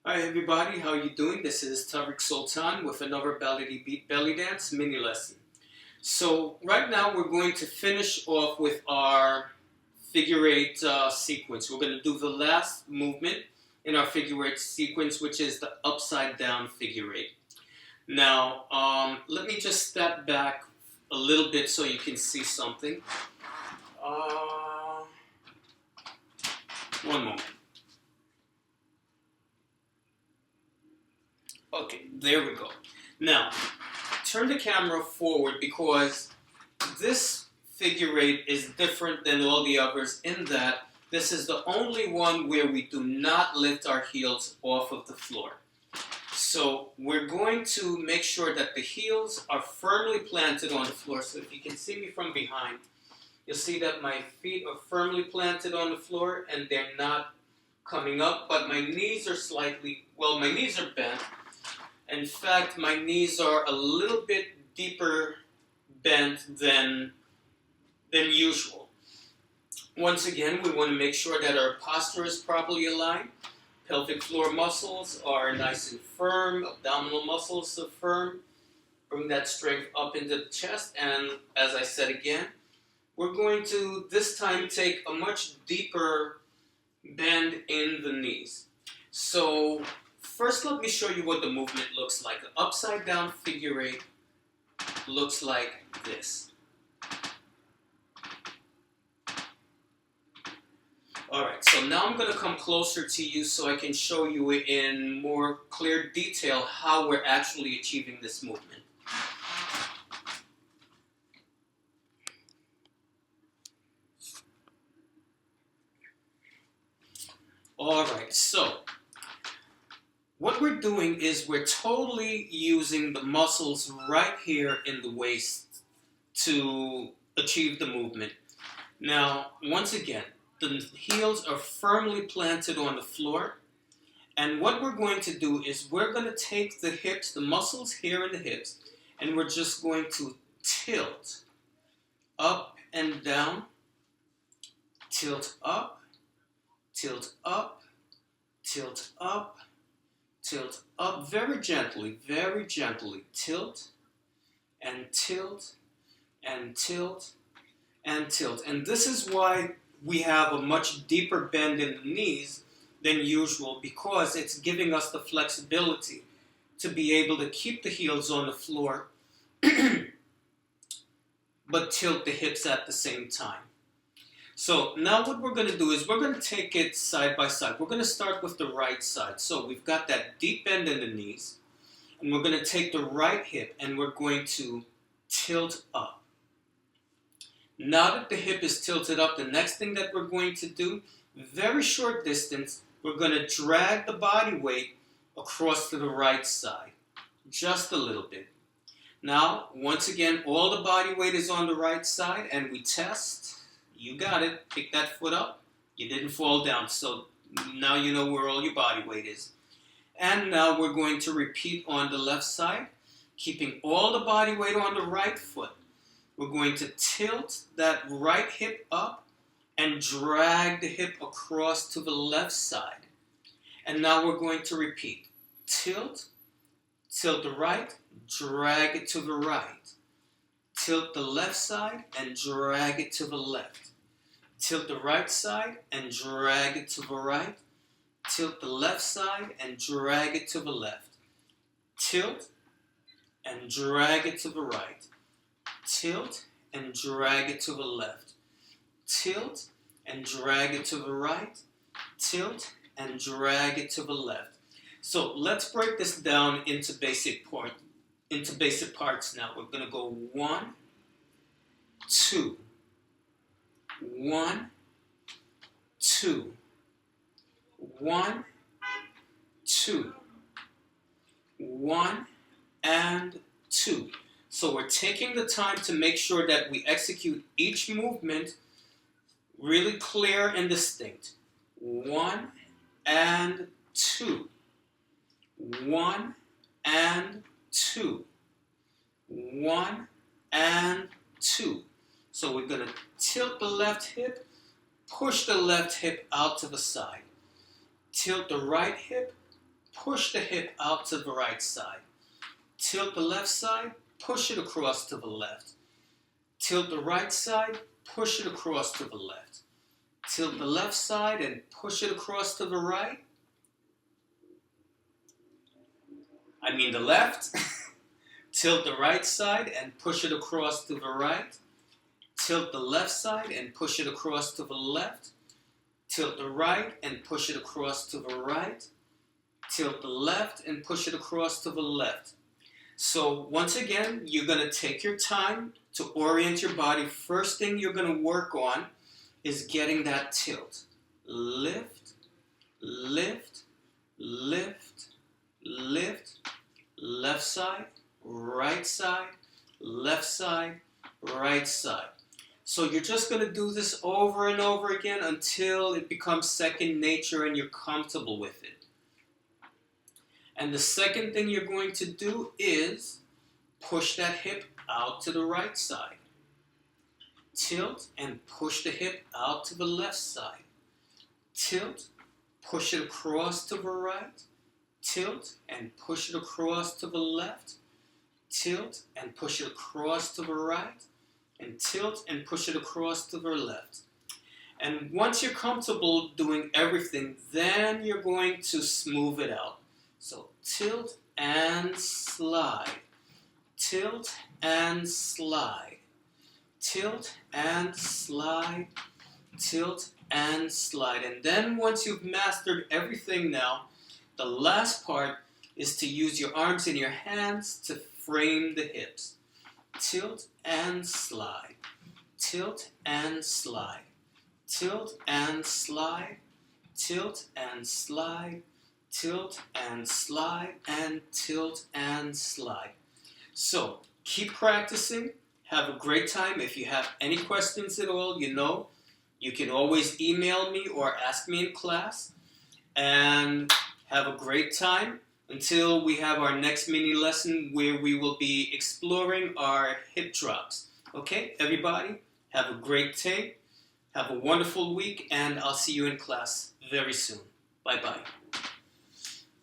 Hi everybody, how you doing? This is Tariq Sultan with another belly dance mini lesson. So right now we're going to finish off with our figure eight sequence. We're going to do the last movement in our figure eight sequence, which is the upside down figure eight. Now, let me just step back a little bit so you can see something. One moment. Okay, there we go. Now, turn the camera forward because this figure eight is different than all the others in that this is the only one where we do not lift our heels off of the floor. So we're going to make sure that the heels are firmly planted on the floor. So if you can see me from behind, you'll see that my feet are firmly planted on the floor and they're not coming up, but my knees are my knees are bent. In fact, my knees are a little bit deeper bent than usual. Once again, we want to make sure that our posture is properly aligned. Pelvic floor muscles are nice and firm. Abdominal muscles are firm. Bring that strength up into the chest. And as I said again, we're going to this time take a much deeper bend in the knees. So first, let me show you what the movement looks like. An upside down figure eight looks like this. Alright, so now I'm going to come closer to you so I can show you in more clear detail how we're actually achieving this movement. Alright, so what we're doing is we're totally using the muscles right here in the waist to achieve the movement. Now, once again, the heels are firmly planted on the floor. And what we're going to do is we're going to take the hips, the muscles here in the hips, and we're just going to tilt up and down, tilt up, tilt up, tilt up, tilt up very gently, tilt and tilt and tilt and tilt. And this is why we have a much deeper bend in the knees than usual, because it's giving us the flexibility to be able to keep the heels on the floor but tilt the hips at the same time. So now what we're going to do is we're going to take it side by side. We're going to start with the right side. So we've got that deep bend in the knees, and we're going to take the right hip and we're going to tilt up. Now that the hip is tilted up, the next thing that we're going to do, very short distance, we're going to drag the body weight across to the right side, just a little bit. Now, once again, all the body weight is on the right side, and we test. You got it. Pick that foot up. You didn't fall down, so now you know where all your body weight is. And now we're going to repeat on the left side, keeping all the body weight on the right foot. We're going to tilt that right hip up and drag the hip across to the left side. And now we're going to repeat. Tilt, tilt the right, drag it to the right. Tilt the left side and drag it to the left. Tilt the right side and drag it to the right. Tilt the left side and drag it to the left. Tilt and drag it to the right. Tilt and drag it to the left. Tilt and drag it to the right. Tilt and drag it to the left. So let's break this down into basic parts now. We're going to go 1, 2, 1, 2, 1, 2, 1, and 2. So we're taking the time to make sure that we execute each movement really clear and distinct. 1 and 2. 1 and 2. 1 and 2. So we're going to tilt the left hip, push the left hip out to the side. Tilt the right hip, push the hip out to the right side. Tilt the left side, push it across to the left. Tilt the right side, push it across to the left. Tilt the left side and push it across to the right. I mean the left. Tilt the right side and push it across to the right. Tilt the left side and push it across to the left. Tilt the right and push it across to the right. Tilt the left and push it across to the left. So once again, you're going to take your time to orient your body. First thing you're going to work on is getting that tilt. Lift, lift, lift, lift. Left side, right side, left side, right side. So you're just going to do this over and over again until it becomes second nature and you're comfortable with it. And the second thing you're going to do is push that hip out to the right side. Tilt and push the hip out to the left side. Tilt, push it across to the right. Tilt and push it across to the left. Tilt and push it across to the right. And tilt and push it across to the left. And once you're comfortable doing everything, then you're going to smooth it out. So tilt and slide. Tilt and slide. Tilt and slide. Tilt and slide. And then once you've mastered everything now, the last part is to use your arms and your hands to frame the hips. Tilt and slide. Tilt and slide. Tilt and slide. Tilt and slide. Tilt and slide, and tilt and slide. So keep practicing. Have a great time. If you have any questions at all, you can always email me or ask me in class. And have a great time until we have our next mini lesson where we will be exploring our hip drops. Okay, everybody, have a great day. Have a wonderful week, and I'll see you in class very soon. Bye-bye.